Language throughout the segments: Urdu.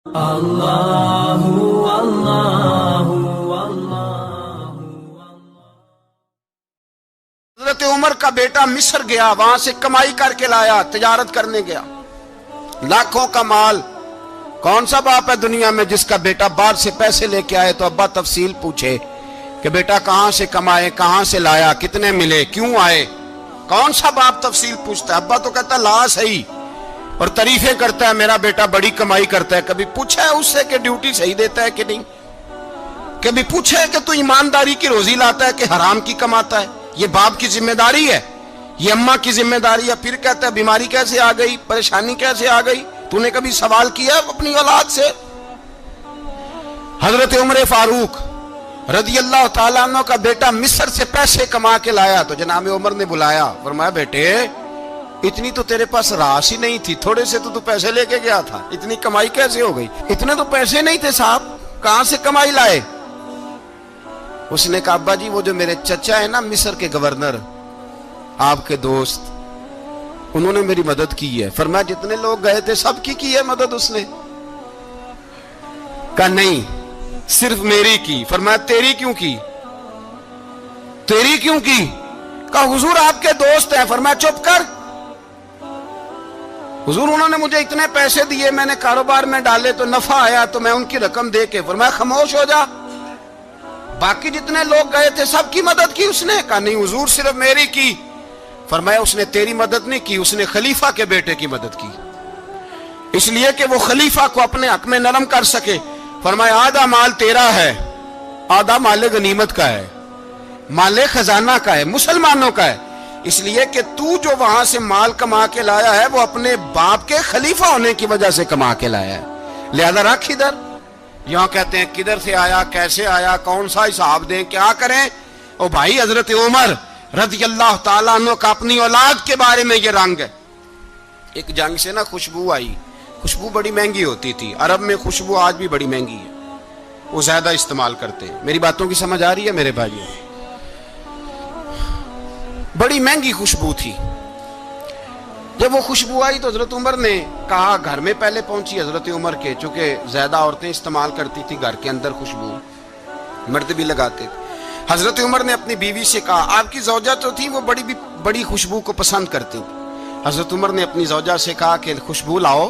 اللہ اللہ اللہ۔ حضرت عمر کا بیٹا مصر گیا، وہاں سے کمائی کر کے لایا، تجارت کرنے گیا، لاکھوں کا مال۔ کون سا باپ ہے دنیا میں جس کا بیٹا باہر سے پیسے لے کے آئے تو ابا تفصیل پوچھے کہ بیٹا کہاں سے کمائے، کہاں سے لایا، کتنے ملے، کیوں آئے؟ کون سا باپ تفصیل پوچھتا ہے؟ ابا تو کہتا لا صحیح اور تعریفیں کرتا ہے، میرا بیٹا بڑی کمائی کرتا ہے۔ کبھی پوچھا ہے اس سے کہ ڈیوٹی صحیح دیتا ہے کہ نہیں؟ کبھی پوچھا ہے کہ تو ایمانداری کی روزی لاتا ہے کہ حرام کی کماتا ہے؟ یہ باپ کی ذمہ داری ہے، یہ اماں کی ذمہ داری ہے۔ پھر کہتا ہے بیماری کیسے آ گئی، پریشانی کیسے آ گئی؟ تو نے کبھی سوال کیا اپنی اولاد سے؟ حضرت عمر فاروق رضی اللہ تعالیٰ عنہ کا بیٹا مصر سے پیسے کما کے لایا تو جناب عمر نے بلایا، فرمایا بیٹے اتنی تو تیرے پاس راس ہی نہیں تھی، تھوڑے سے تو پیسے لے کے گیا تھا، اتنی کمائی کیسے ہو گئی؟ اتنے تو پیسے نہیں تھے صاحب، کہاں سے کمائی لائے؟ اس نے کہا ابا جی وہ جو میرے چچا ہے نا مصر کے گورنر، آپ کے دوست، انہوں نے میری مدد کی ہے۔ فرمایا جتنے لوگ گئے تھے سب کی ہے مدد اس نے؟ کہا نہیں صرف میری کی۔ فرمایا تیری کیوں کی؟ تیری کیوں کی؟ کہا حضور آپ کے دوست ہیں۔ فرمایا چپ کر، حضور انہوں نے مجھے اتنے پیسے دیے، میں نے کاروبار میں ڈالے تو نفع آیا تو میں ان کی رقم دے کے۔ فرمایا خاموش ہو جا، باقی جتنے لوگ گئے تھے سب کی مدد کی اس نے؟ کہا نہیں حضور صرف میری کی۔ فرمایا اس نے تیری مدد نہیں کی، اس نے خلیفہ کے بیٹے کی مدد کی، اس لیے کہ وہ خلیفہ کو اپنے حق میں نرم کر سکے۔ فرمایا آدھا مال تیرا ہے، آدھا مال غنیمت کا ہے، مال خزانہ کا ہے، مسلمانوں کا ہے، اس لیے کہ تو جو وہاں سے مال کما کے لایا ہے وہ اپنے باپ کے خلیفہ ہونے کی وجہ سے کما کے لایا ہے، لہذا رکھ ادھر۔ یہاں کہتے ہیں کدھر سے آیا، کیسے آیا، کون سا حساب دیں، کیا کریں؟ او بھائی حضرت عمر رضی اللہ تعالیٰ عنہ کا اپنی اولاد کے بارے میں یہ رنگ ہے۔ ایک جنگ سے نا خوشبو آئی، خوشبو بڑی مہنگی ہوتی تھی، عرب میں خوشبو آج بھی بڑی مہنگی ہے، وہ زیادہ استعمال کرتے ہیں۔ میری باتوں کی سمجھ آ رہی ہے میرے بھائیوں؟ بڑی مہنگی خوشبو تھی۔ جب وہ خوشبو آئی تو حضرت عمر نے کہا، گھر میں پہلے پہنچی حضرت عمر کے، چونکہ زیادہ عورتیں استعمال کرتی تھی گھر کے اندر خوشبو، مرد بھی لگاتے تھے۔ حضرت عمر نے اپنی بیوی سے کہا، آپ کی زوجہ تو تھی وہ بڑی خوشبو کو پسند کرتی تھی۔ حضرت عمر نے اپنی زوجہ سے کہا کہ خوشبو لاؤ،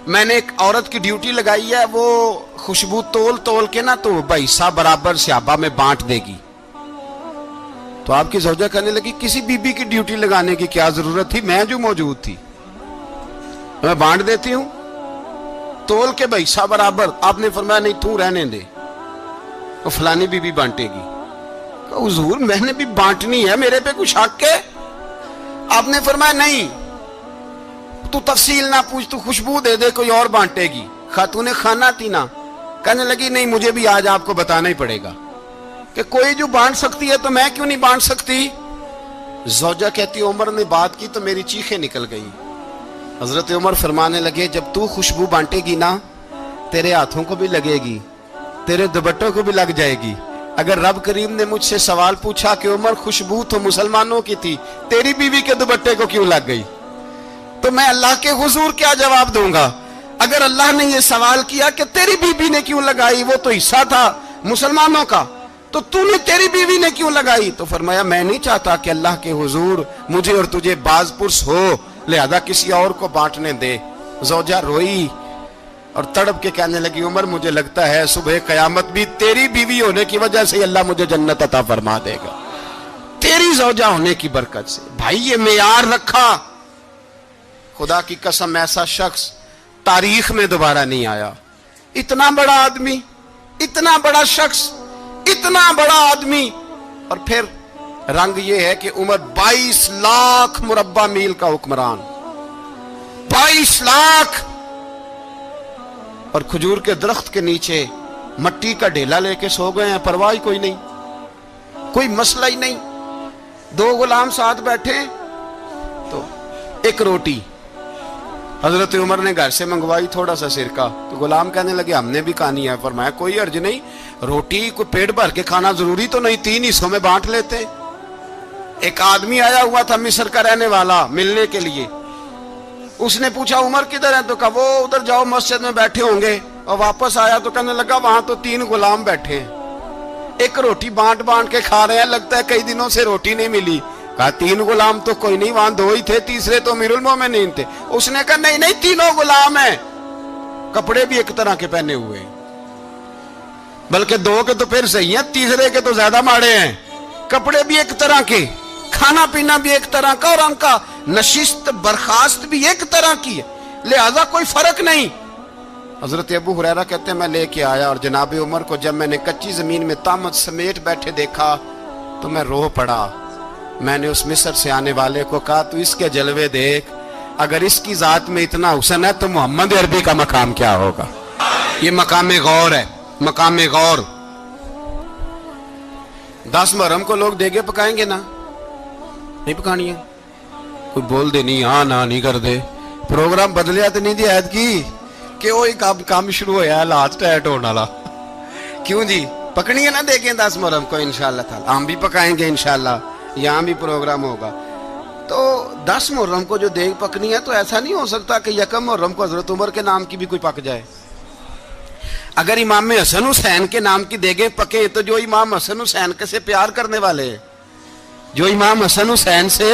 میں نے ایک عورت کی ڈیوٹی لگائی ہے، وہ خوشبو تول کے نا تو حصہ برابر صحابہ میں بانٹ دے گی۔ تو آپ کی زوجہ کہنے لگی کسی بی بی کی ڈیوٹی لگانے کی کیا ضرورت تھی، میں جو موجود تھی میں بانٹ دیتی ہوں تول کے حصہ برابر۔ آپ نے فرمایا نہیں تو رہنے دے، وہ فلانی بی بی بانٹے گی۔ حضور میں نے بھی بانٹنی ہے، میرے پہ کچھ حق ہے؟ آپ نے فرمایا نہیں تو تفصیل نہ پوچھ، تو خوشبو دے دے، کوئی اور بانٹے گی۔ خاتون خانہ تھی نا، کہنے لگی نہیں مجھے بھی آج آپ کو بتانا ہی پڑے گا کہ کوئی جو بانٹ سکتی ہے تو میں کیوں نہیں بانٹ سکتی؟ زوجہ کہتی عمر نے بات کی تو میری چیخیں نکل گئی۔ حضرت عمر فرمانے لگے جب تو خوشبو بانٹے گی نا تیرے ہاتھوں کو بھی لگے گی، تیرے دوپٹوں کو بھی لگ جائے گی۔ اگر رب کریم نے مجھ سے سوال پوچھا کہ عمر خوشبو تو مسلمانوں کی تھی، تیری بیوی کے دوپٹے کو کیوں لگ گئی، تو میں اللہ کے حضور کیا جواب دوں گا؟ اگر اللہ نے یہ سوال کیا کہ تیری بیوی نے کیوں لگائی، وہ تو حصہ تھا مسلمانوں کا، تو نے تیری بیوی نے کیوں لگائی؟ تو فرمایا میں نہیں چاہتا کہ اللہ کے حضور مجھے اور تجھے باز پرس ہو، لہذا کسی اور کو بانٹنے دے۔ زوجہ روئی اور تڑپ کے کہنے لگی عمر مجھے لگتا ہے صبح قیامت بھی تیری بیوی ہونے کی وجہ سے اللہ مجھے جنت عطا فرما دے گا، تیری زوجہ ہونے کی برکت سے۔ بھائی یہ معیار رکھا، خدا کی قسم ایسا شخص تاریخ میں دوبارہ نہیں آیا۔ اتنا بڑا آدمی، اتنا بڑا شخص، اتنا بڑا آدمی، اور پھر رنگ یہ ہے کہ عمر 22 لاکھ مربع میل کا حکمران، 22 لاکھ، اور کھجور کے درخت کے نیچے مٹی کا ڈھیلا لے کے سو گئے ہیں، پرواہ کوئی نہیں، کوئی مسئلہ ہی نہیں۔ دو غلام ساتھ بیٹھے تو ایک روٹی حضرت عمر نے گھر سے منگوائی، تھوڑا سا سرکہ، تو غلام کہنے لگے ہم نے بھی کھانی ہے۔ فرمایا کوئی حرج نہیں، روٹی کو پیٹ بھر کے کھانا ضروری تو نہیں، 3 حصوں میں بانٹ لیتے۔ ایک آدمی آیا ہوا تھا مصر کا رہنے والا ملنے کے لیے، اس نے پوچھا عمر کدھر ہے؟ تو کہا وہ ادھر جاؤ مسجد میں بیٹھے ہوں گے. اور واپس آیا تو کہنے لگا وہاں تو 3 غلام بیٹھے ہیں, ایک روٹی بانٹ بانٹ کے کھا رہے ہیں, لگتا ہے کئی دنوں سے روٹی نہیں ملی. کہا 3 غلام تو کوئی نہیں, وہاں 2 ہی تھے, تیسرے تو امیر المومنین تھے. اس نے کہا نہیں 3 غلام ہیں, کپڑے بھی ایک طرح کے پہنے ہوئے, بلکہ 2 کے تو پھر صحیح ہیں, تیسرے کے تو زیادہ ماڑے ہیں. کپڑے بھی ایک طرح کے, کھانا پینا بھی ایک طرح کا, اور ان کا نشست برخاست بھی ایک طرح کی ہے, لہذا کوئی فرق نہیں. حضرت ابو ہریرہ کہتے ہیں میں لے کے آیا, اور جناب عمر کو جب میں نے کچی زمین میں تامت سمیٹ بیٹھے دیکھا تو میں رو پڑا. میں نے اس مصر سے آنے والے کو کہا تو اس کے جلوے دیکھ, اگر اس کی ذات میں اتنا حسن ہے تو محمد عربی کا مقام کیا ہوگا. یہ مقام غور ہے, مقام غور. 10 محرم کو لوگ دیگے پکائیں گے نا, نہیں پکانی ہے, کوئی بول دے نہیں, ہاں نہ نہیں کر دے. پروگرام بدلیا تو نہیں دی عید کی کہ وہی کام شروع ہوا ہے لاسٹ ٹائٹ ہونے والا. کیوں جی, پکنی ہے نا دیکھیں 10 محرم کو انشاءاللہ تعالی, ہم بھی پکائیں گے انشاءاللہ, یہاں بھی پروگرام ہوگا. تو 10 محرم کو جو دیگ پکنی ہے تو ایسا نہیں ہو سکتا کہ 1 محرم کو حضرت عمر کے نام کی بھی کوئی پک جائے. اگر امام حسن حسین کے نام کی دیگیں پکیں تو جو امام حسن حسین کے سے پیار کرنے والے ہیں, جو امام حسن حسین سے,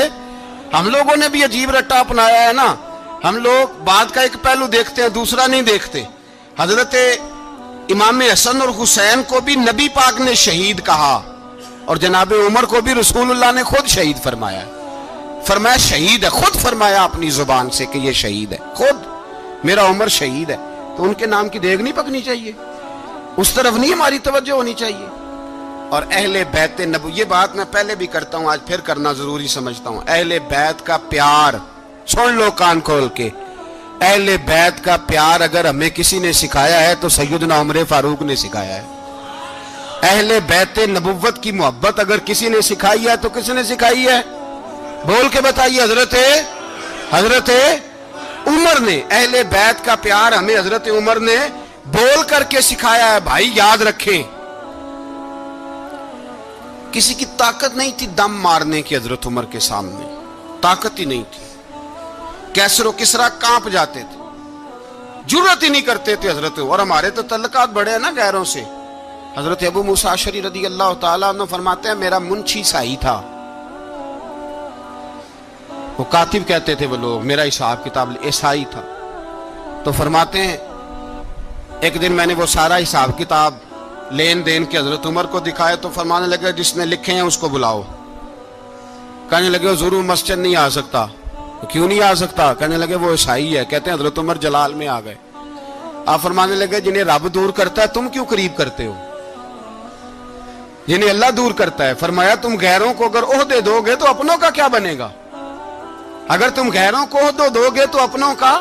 ہم لوگوں نے بھی عجیب رٹا اپنایا ہے نا, ہم لوگ بات کا ایک پہلو دیکھتے ہیں دوسرا نہیں دیکھتے. حضرت امام حسن اور حسین کو بھی نبی پاک نے شہید کہا, اور جناب عمر کو بھی رسول اللہ نے خود شہید فرمایا. فرمایا شہید ہے, خود فرمایا اپنی زبان سے کہ یہ شہید ہے, خود میرا عمر شہید ہے. تو ان کے نام کی دیگ نہیں پکنی چاہیے, اس طرف نہیں ہماری توجہ ہونی چاہیے. اور اہل بیت نبو, یہ بات میں پہلے بھی کرتا ہوں, آج پھر کرنا ضروری سمجھتا ہوں. اہل بیت کا پیار سن لو کان کھول کے, اہل بیت کا پیار اگر ہمیں کسی نے سکھایا ہے تو سیدنا عمر فاروق نے سکھایا ہے. اہل بیت نبوت کی محبت اگر کسی نے سکھائی ہے تو کس نے سکھائی ہے؟ بول کے بتائیے. حضرت عمر نے. اہل بیت کا پیار ہمیں حضرت عمر نے بول کر کے سکھایا ہے. بھائی یاد رکھیں, کسی کی طاقت نہیں تھی دم مارنے کی حضرت عمر کے سامنے, طاقت ہی نہیں تھی. کیسر و کسرا کانپ جاتے تھے, جرت ہی نہیں کرتے تھے حضرت. اور ہمارے تو تعلقات بڑے ہیں نا غیروں سے. حضرت ابو موسیٰ اشعری رضی اللہ تعالیٰ عنہ فرماتے ہیں میرا منشی سائی تھا, وہ کاتب کہتے تھے وہ لوگ, میرا حساب کتاب عیسائی تھا. تو فرماتے ہیں ایک دن میں نے وہ سارا حساب کتاب لین دین کے حضرت عمر کو دکھائے تو فرمانے لگے جس نے لکھے ہیں اس کو بلاؤ. کہنے لگے وہ ضرور مسجد نہیں آ سکتا. کیوں نہیں آ سکتا؟ کہنے لگے وہ عیسائی ہے. کہتے ہیں حضرت عمر جلال میں آ گئے. آپ فرمانے لگے جنہیں رب دور کرتا ہے تم کیوں قریب کرتے ہو؟ جنہیں اللہ دور کرتا ہے. فرمایا تم غیروں کو اگر عہدے دو گے تو اپنوں کا کیا بنے گا؟ اگر تم غیروں کو عہدے دو گے تو اپنوں کا.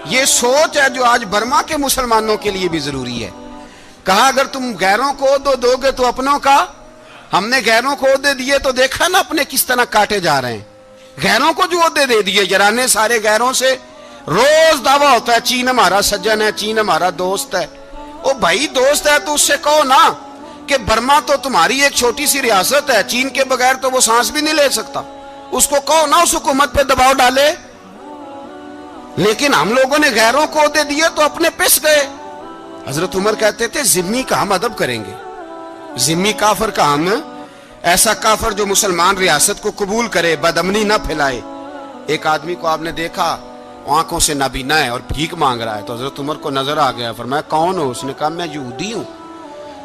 یہ سوچ ہے جو آج برما کے مسلمانوں کے لیے بھی ضروری ہے. کہا اگر تم غیروں کو عہدے دو گے تو اپنوں کا. ہم نے غیروں کو عہدے دیے تو دیکھا نا اپنے کس طرح کاٹے جا رہے ہیں. غیروں کو جو عہدے دے دیے یارانے سارے غیروں سے, روز دعویٰ ہوتا ہے چین ہمارا سجن ہے, چین ہمارا دوست ہے. او بھائی دوست ہے تو اس سے کہو نا کہ برما تو تمہاری ایک چھوٹی سی ریاست ہے, چین کے بغیر تو وہ سانس بھی نہیں لے سکتا. اس کو کہو نا اس حکومت پہ دباؤ ڈالے. لیکن ہم لوگوں نے غیروں کو عہدے دیے تو اپنے پس گئے. حضرت عمر کہتے تھے ذمی کا ہم ادب کریں گے, ذمی کافر کا ہم, ایسا کافر جو مسلمان ریاست کو قبول کرے, بدامنی نہ پھیلائے. ایک آدمی کو آپ نے دیکھا آنکھوں سے نابینا ہے اور بھیک مانگ رہا ہے, تو حضرت عمر کو نظر آ گیا. فرمایا کون ہو؟ اس نے کہا میں یہودی ہوں.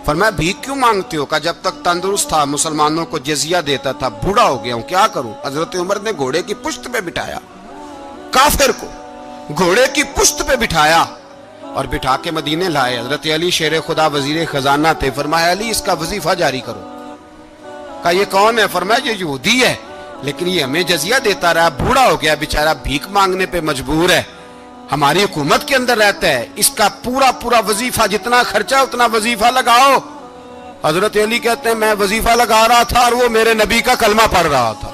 فرمایا بھیک کیوں مانگتے ہو؟ کہا جب تک تندرست تھا مسلمانوں کو جزیہ دیتا تھا, بوڑھا ہو گیا ہوں کیا کروں. حضرت عمر نے گھوڑے کی پشت پہ بٹھایا, کافر کو گھوڑے کی پشت پہ بٹھایا اور بٹھا کے مدینے لائے. حضرت علی شیر خدا وزیر خزانہ تھے. فرمایا علی اس کا وظیفہ جاری کرو. کہا یہ کون ہے؟ فرمایا یہ یہودی ہے لیکن یہ ہمیں جزیہ دیتا رہا, بوڑھا ہو گیا بیچارہ, بھیک مانگنے پہ مجبور ہے, ہماری حکومت کے اندر رہتا ہے, اس کا پورا وظیفہ جتنا خرچہ اتنا وظیفہ لگاؤ. حضرت علی کہتے ہیں میں وظیفہ لگا رہا تھا اور وہ میرے نبی کا کلمہ پڑھ رہا تھا,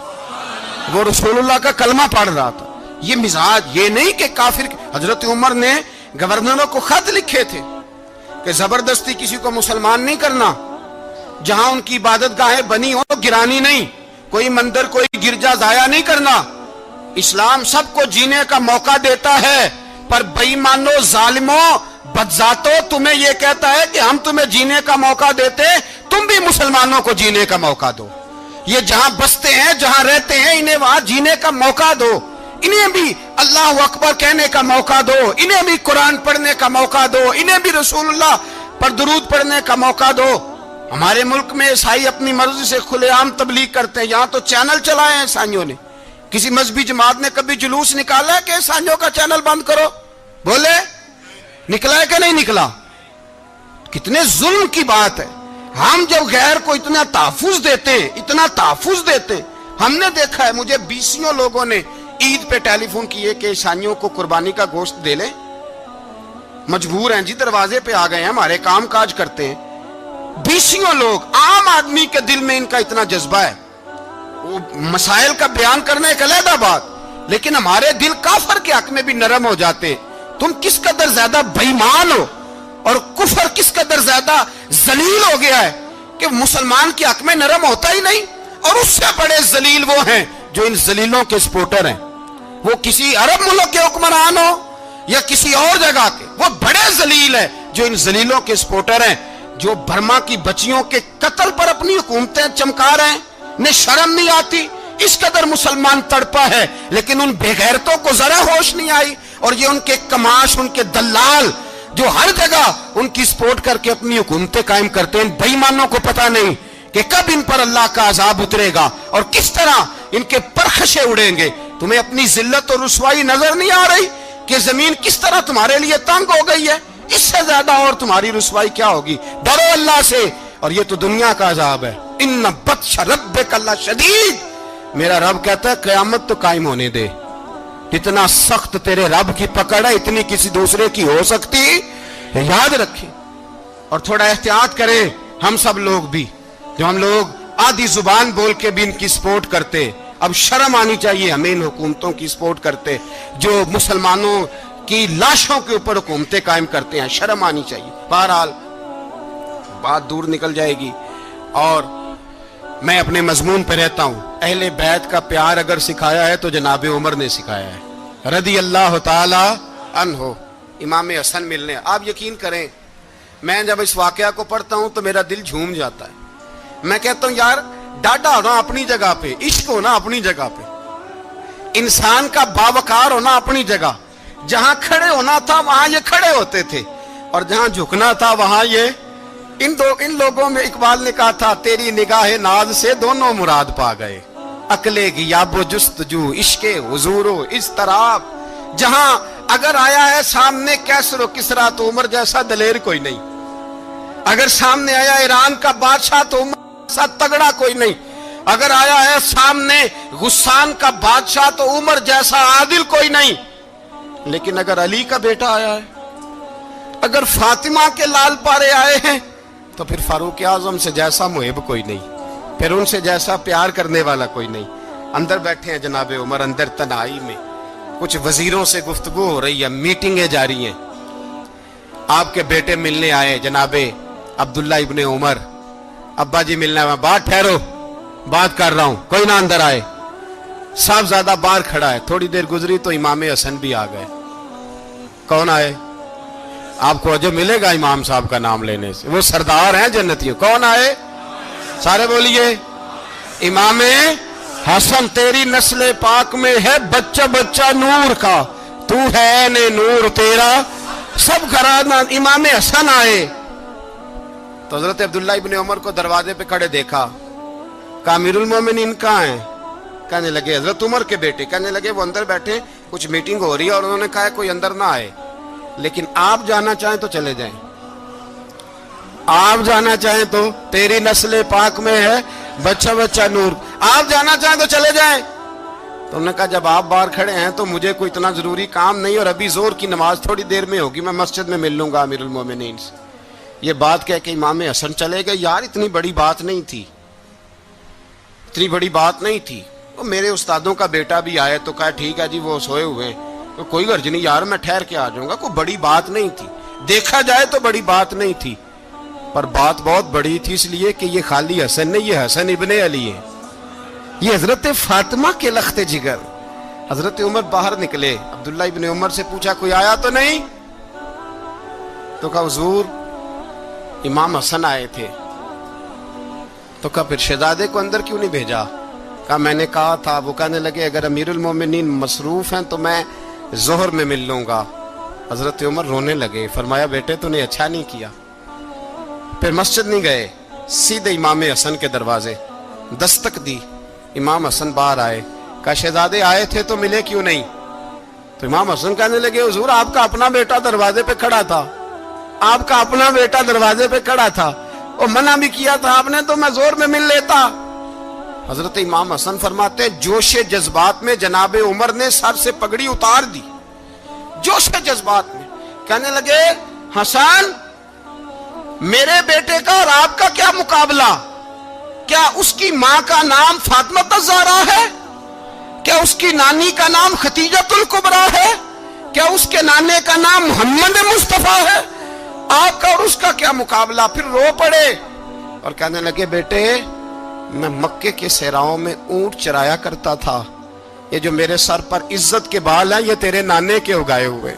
وہ رسول اللہ کا کلمہ پڑھ رہا تھا. یہ مزاج, یہ نہیں کہ کافر. حضرت عمر نے گورنروں کو خط لکھے تھے کہ زبردستی کسی کو مسلمان نہیں کرنا, جہاں ان کی عبادت گاہیں بنی ہو گرانی نہیں, کوئی مندر کوئی گرجا ضائع نہیں کرنا. اسلام سب کو جینے کا موقع دیتا ہے، پر بےایمانوں، ظالموں، بدذاتوں، تمہیں یہ کہتا ہے کہ ہم تمہیں جینے کا موقع دیتے، تم بھی مسلمانوں کو جینے کا موقع دو۔ یہ جہاں بستے ہیں، جہاں رہتے ہیں، انہیں وہاں جینے کا موقع دو، انہیں بھی اللہ اکبر کہنے کا موقع دو، انہیں بھی قرآن پڑھنے کا موقع دو، انہیں بھی رسول اللہ پر درود پڑھنے کا موقع دو۔ ہمارے ملک میں عیسائی اپنی مرضی سے کھلے عام تبلیغ کرتے ہیں، یہاں تو چینل چلائے ہیں عیسائیوں نے۔ کسی مذہبی جماعت نے کبھی جلوس نکالا ہے کہ عیسائیوں کا چینل بند کرو؟ بولے نکلا ہے کہ نہیں نکلا؟ کتنے ظلم کی بات ہے۔ ہم جب غیر کو اتنا تحفظ دیتے ہیں، اتنا تحفظ دیتے ہیں، ہم نے دیکھا ہے، مجھے بیسیوں لوگوں نے عید پہ ٹیلی فون کیے کہ عیسائیوں کو قربانی کا گوشت دے لیں، مجبور ہیں جی، دروازے پہ آ گئے ہیں، ہمارے کام کاج کرتے ہیں۔ بیسیوں لوگ، عام آدمی کے دل میں ان کا اتنا جذبہ ہے، وہ مسائل کا بیان کرنا ایک علیحدہ بات، لیکن ہمارے دل کافر کے حق میں بھی نرم ہو جاتے ہیں۔ تم کس قدر زیادہ بےایمان ہو، اور کفر کس قدر زیادہ ذلیل ہو گیا ہے کہ مسلمان کے حق میں نرم ہوتا ہی نہیں۔ اور اس سے بڑے ذلیل وہ ہیں جو ان ذلیلوں کے سپورٹر ہیں، وہ کسی عرب ملک کے حکمران ہو یا کسی اور جگہ کے، وہ بڑے ذلیل ہیں جو ان ذلیلوں کے سپورٹر ہیں، جو برما کی بچیوں کے قتل پر اپنی حکومتیں چمکا رہے ہیں، انہیں شرم نہیں آتی۔ اس قدر مسلمان تڑپا ہے، لیکن ان بے غیرتوں کو ذرا ہوش نہیں آئی، اور یہ ان کے کماش، ان کے دلال جو ہر جگہ ان کی سپورٹ کر کے اپنی حکومتیں قائم کرتے ہیں، بے ایمانوں کو پتہ نہیں کہ کب ان پر اللہ کا عذاب اترے گا اور کس طرح ان کے پرخشے اڑیں گے۔ تمہیں اپنی ذلت اور رسوائی نظر نہیں آ رہی کہ زمین کس طرح تمہارے لیے تنگ ہو گئی ہے؟ اس سے زیادہ اور تمہاری رسوائی کیا ہوگی؟ ڈرو اللہ سے، اور یہ تو دنیا کا عذاب ہے۔ ان بطش ربک لشدید، میرا رب کہتا ہے قیامت تو قائم ہونے دے، اتنا سخت تیرے رب کی پکڑ ہے، اتنی کسی دوسرے کی ہو سکتی؟ یاد رکھیں اور تھوڑا احتیاط کریں ہم سب لوگ بھی، جو ہم لوگ آدھی زبان بول کے بھی ان کی سپورٹ کرتے ہیں۔ اب شرم آنی چاہیے ہمیں ان حکومتوں کی سپورٹ کرتے جو مسلمانوں کی لاشوں کے اوپر حکومتیں قائم کرتے ہیں، شرم آنی چاہیے۔ بہرحال بات دور نکل جائے گی، اور میں اپنے مضمون پہ رہتا ہوں۔ اہل بیت کا پیار اگر سکھایا ہے تو جناب عمر نے سکھایا ہے رضی اللہ تعالی عنہ، امام حسن ملنے۔ آپ یقین کریں، میں جب اس واقعہ کو پڑھتا ہوں تو میرا دل جھوم جاتا ہے۔ میں کہتا ہوں یار، ڈاڈا ہونا اپنی جگہ پہ، عشق ہونا اپنی جگہ پہ، انسان کا باوقار ہونا اپنی جگہ، جہاں کھڑے ہونا تھا وہاں یہ کھڑے ہوتے تھے، اور جہاں جھکنا تھا وہاں یہ ان لوگوں میں اقبال نے کہا تھا، تیری نگاہ ناز سے دونوں مراد پا گئے، عقل غیاب و جستجو، عشق حضور و اضطراب۔ جہاں اگر آیا ہے سامنے کیسر و کسرا تو عمر جیسا دلیر کوئی نہیں، اگر سامنے آیا ایران کا بادشاہ تو عمر جیسا تگڑا کوئی نہیں، اگر آیا ہے سامنے غسان کا بادشاہ تو عمر جیسا عادل کوئی نہیں، لیکن اگر علی کا بیٹا آیا ہے، اگر فاطمہ کے لال پارے آئے ہیں، تو پھر فاروق اعظم سے جیسا محب کوئی نہیں، پھر ان سے جیسا پیار کرنے والا کوئی نہیں۔ اندر بیٹھے ہیں جناب عمر، اندر تنہائی میں کچھ وزیروں سے گفتگو ہو رہی ہے، میٹنگیں جاری ہیں۔ آپ کے بیٹے ملنے آئے جناب عبداللہ ابن عمر، ابا جی ملنا ہے، بات ٹھہرو، بات کر رہا ہوں، کوئی نہ اندر آئے۔ صاحبزادہ باہر کھڑا ہے، تھوڑی دیر گزری تو امام حسن بھی آ گئے۔ کون آئے؟ آپ کو جو ملے گا امام صاحب کا نام لینے سے، وہ سردار ہیں جنتیوں۔ کون آئے؟ سارے بولیے، امام حسن، تیری نسل پاک میں ہے بچہ بچہ نور کا، تو ہے نے نور تیرا سب گھرانہ۔ امام حسن آئے تو حضرت عبداللہ ابن عمر کو دروازے پہ کھڑے دیکھا، کہا امیر المومنین کہاں ہیں؟ کہنے لگے حضرت عمر کے بیٹے۔ کہنے لگے وہ اندر بیٹھے، کچھ میٹنگ ہو رہی ہے، اور انہوں نے کہا کوئی اندر نہ آئے، لیکن آپ جانا چاہیں تو چلے جائیں، آپ جانا چاہیں تو، تیری نسل پاک میں ہے بچہ بچہ نور، آپ جانا چاہیں تو چلے جائیں۔ تو انہوں نے کہا جب آپ باہر کھڑے ہیں تو مجھے کوئی اتنا ضروری کام نہیں، اور ابھی زور کی نماز تھوڑی دیر میں ہوگی، میں مسجد میں مل لوں گا امیر المومنین سے۔ یہ بات کہہ کے امام حسن چلے گئے۔ یار اتنی بڑی بات نہیں تھی، اتنی بڑی بات نہیں تھی۔ وہ میرے استادوں کا بیٹا بھی آئے تو کہا ٹھیک ہے جی، وہ سوئے ہوئے ہیں، کوئی غرض نہیں یار، میں ٹھہر کے آ جاؤں گا، کوئی بڑی بات نہیں تھی، دیکھا جائے تو بڑی بات نہیں تھی، پر بات بہت بڑی تھی، اس لیے کہ یہ خالی حسن نہیں، یہ حسن ابن علی ہے، یہ حضرت فاطمہ کے لخت جگر، حضرت عمر باہر نکلے, عبداللہ ابن عمر سے پوچھا کوئی آیا تو نہیں؟ تو کہا حضور امام حسن آئے تھے. تو کہا پھر شہزادے کو اندر کیوں نہیں بھیجا؟ کہا میں نے کہا تھا. وہ کہنے لگے اگر امیر المومنین مصروف ہیں تو میں ظہر میں مل لوں گا. حضرت عمر رونے لگے, فرمایا بیٹے تو نے اچھا نہیں کیا. پھر مسجد نہیں گئے, سیدھے امام حسن کے دروازے دستک دی. امام حسن باہر آئے, کہا شہزادے آئے تھے تو ملے کیوں نہیں؟ تو امام حسن کہنے لگے حضور آپ کا اپنا بیٹا دروازے پہ کھڑا تھا, آپ کا اپنا بیٹا دروازے پہ کھڑا تھا, اور منع بھی کیا تھا آپ نے تو میں زور میں مل لیتا. حضرت امام حسن فرماتے جوش جذبات میں جناب عمر نے سر سے پگڑی اتار دی, جوش جذبات میں. کہنے لگے حسن میرے بیٹے کا اور آپ کا کیا مقابلہ؟ کیا اس کی ماں کا نام فاطمہ الزہرا ہے؟ کیا اس کی نانی کا نام خدیجۃ الکبریٰ ہے؟ کیا اس کے نانے کا نام محمد مصطفیٰ ہے؟ آپ کا اور اس کا کیا مقابلہ؟ پھر رو پڑے اور کہنے لگے بیٹے میں مکے کے صحراؤں میں اونٹ چرایا کرتا تھا, یہ جو میرے سر پر عزت کے بال ہیں یہ تیرے نانے کے اگائے ہوئے.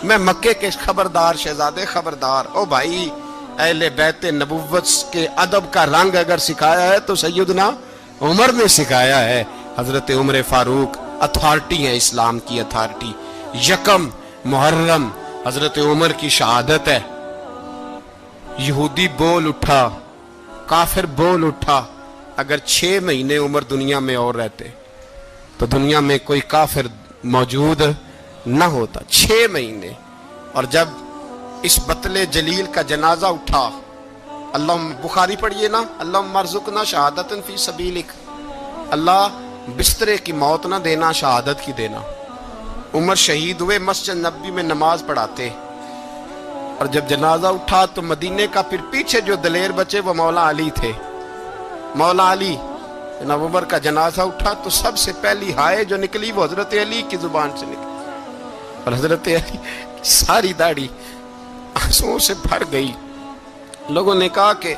میں مکے کے خبردار شہزادے خبردار. او بھائی اہل بیت نبوت کے ادب کا رنگ اگر سکھایا ہے تو سیدنا عمر نے سکھایا ہے. حضرت عمر فاروق اتھارٹی ہے, اسلام کی اتھارٹی. یکم محرم حضرت عمر کی شہادت ہے. یہودی بول اٹھا, کافر بول اٹھا. اگر 6 مہینے عمر دنیا میں اور رہتے تو دنیا میں کوئی کافر موجود نہ ہوتا. 6 مہینے. اور جب اس بطل جلیل کا جنازہ اٹھا, اللہ بخاری پڑھیے نا, اللہم ارزقنا شہادت فی سبیلک, اللہ بسترے کی موت نہ دینا, شہادت کی دینا. عمر شہید ہوئے, مسجد نبوی میں نماز پڑھاتے, اور جب جنازہ اٹھا تو مدینے کا پھر پیچھے جو دلیر بچے وہ مولا علی تھے. مولا علی, جناب عمر کا جنازہ اٹھا تو سب سے پہلی ہائے جو نکلی وہ حضرت علی کی زبان سے نکلی, اور حضرت علی ساری داڑھی آنسوؤں سے بھر گئی. لوگوں نے کہا کہ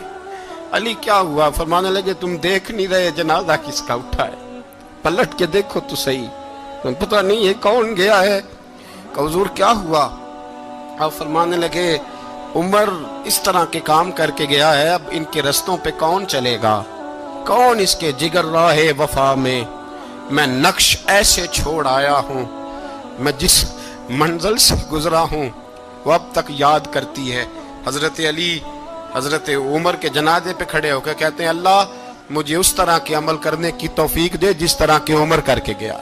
علی کیا ہوا؟ فرمانے لگے تم دیکھ نہیں رہے جنازہ کس کا اٹھا ہے, پلٹ کے دیکھو تو صحیح, تم پتہ نہیں یہ کون گیا ہے. کہ حضور کیا ہوا؟ آپ فرمانے لگے عمر اس طرح کے کام کر کے گیا ہے, اب ان کے رستوں پہ کون چلے گا؟ کون اس کے جگر راہ وفا میں؟ میں نقش ایسے چھوڑ آیا ہوں, میں جس منزل سے گزرا ہوں وہ اب تک یاد کرتی ہے. حضرت علی حضرت عمر کے جنازے پہ کھڑے ہو کے کہتے ہیں اللہ مجھے اس طرح کے عمل کرنے کی توفیق دے جس طرح کے عمر کر کے گیا.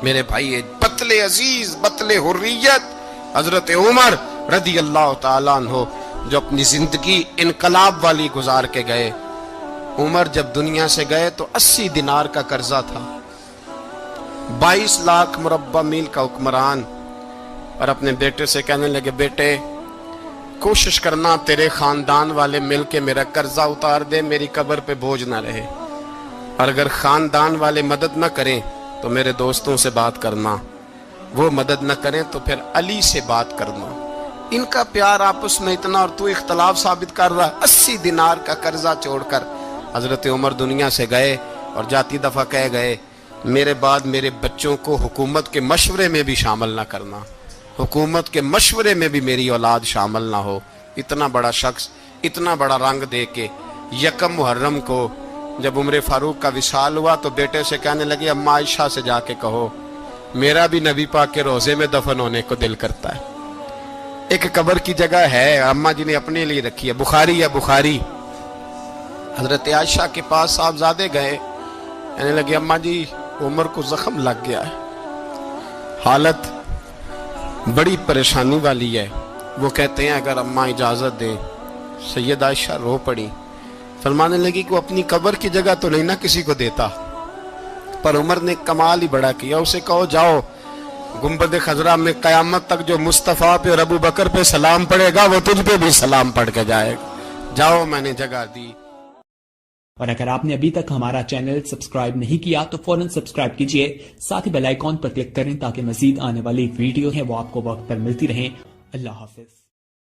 میرے بھائی بطل عزیز, بطل حریت حضرت عمر رضی اللہ تعالیٰ عنہ جو اپنی زندگی انقلاب والی گزار کے گئے. عمر جب دنیا سے گئے تو 80 دینار کا قرضہ تھا, 22 لاکھ مربع میل کا حکمران. اور اپنے بیٹے سے کہنے لگے بیٹے کوشش کرنا تیرے خاندان والے مل کے میرا قرضہ اتار دے, میری قبر پہ بوجھ نہ رہے, اور اگر خاندان والے مدد نہ کریں تو میرے دوستوں سے بات کرنا, وہ مدد نہ کریں تو پھر علی سے بات کرنا. ان کا پیار آپس میں اتنا اور تو اختلاف ثابت کر رہا. 80 دینار کا قرضہ چھوڑ کر حضرت عمر دنیا سے گئے, اور جاتی دفعہ کہہ گئے میرے بعد میرے بچوں کو حکومت کے مشورے میں بھی شامل نہ کرنا, حکومت کے مشورے میں بھی میری اولاد شامل نہ ہو. اتنا بڑا شخص اتنا بڑا رنگ دے کے یکم محرم کو جب عمر فاروق کا وصال ہوا تو بیٹے سے کہنے لگے اماں عائشہ سے جا کے کہو میرا بھی نبی پاک کے روزے میں دفن ہونے کو دل کرتا ہے. ایک قبر کی جگہ ہے اماں جی نے اپنے لیے رکھی ہے, بخاری ہے بخاری. حضرت عائشہ کے پاس صاحبزادے گئے, کہنے لگے اماں جی عمر کو زخم لگ گیا ہے, حالت بڑی پریشانی والی ہے. وہ کہتے ہیں اگر اماں اجازت دیں. سید عائشہ رو پڑی, فرمانے لگی کہ وہ اپنی قبر کی جگہ تو نہیں نہ کسی کو دیتا, پر عمر نے کمال ہی بڑا کیا. اسے کہو جاؤ گنبد خضرا میں قیامت تک جو مصطفیٰ پہ اور ابو بکر پہ سلام پڑے گا وہ تجھ پہ بھی سلام پڑھ کے جائے گا. جاؤ میں نے جگہ دی. اور اگر آپ نے ابھی تک ہمارا چینل سبسکرائب نہیں کیا تو فوراً سبسکرائب کیجئے, ساتھ ہی بیل آئیکن پر کلک کریں تاکہ مزید آنے والی ویڈیو ہیں وہ آپ کو وقت پر ملتی رہیں. اللہ حافظ.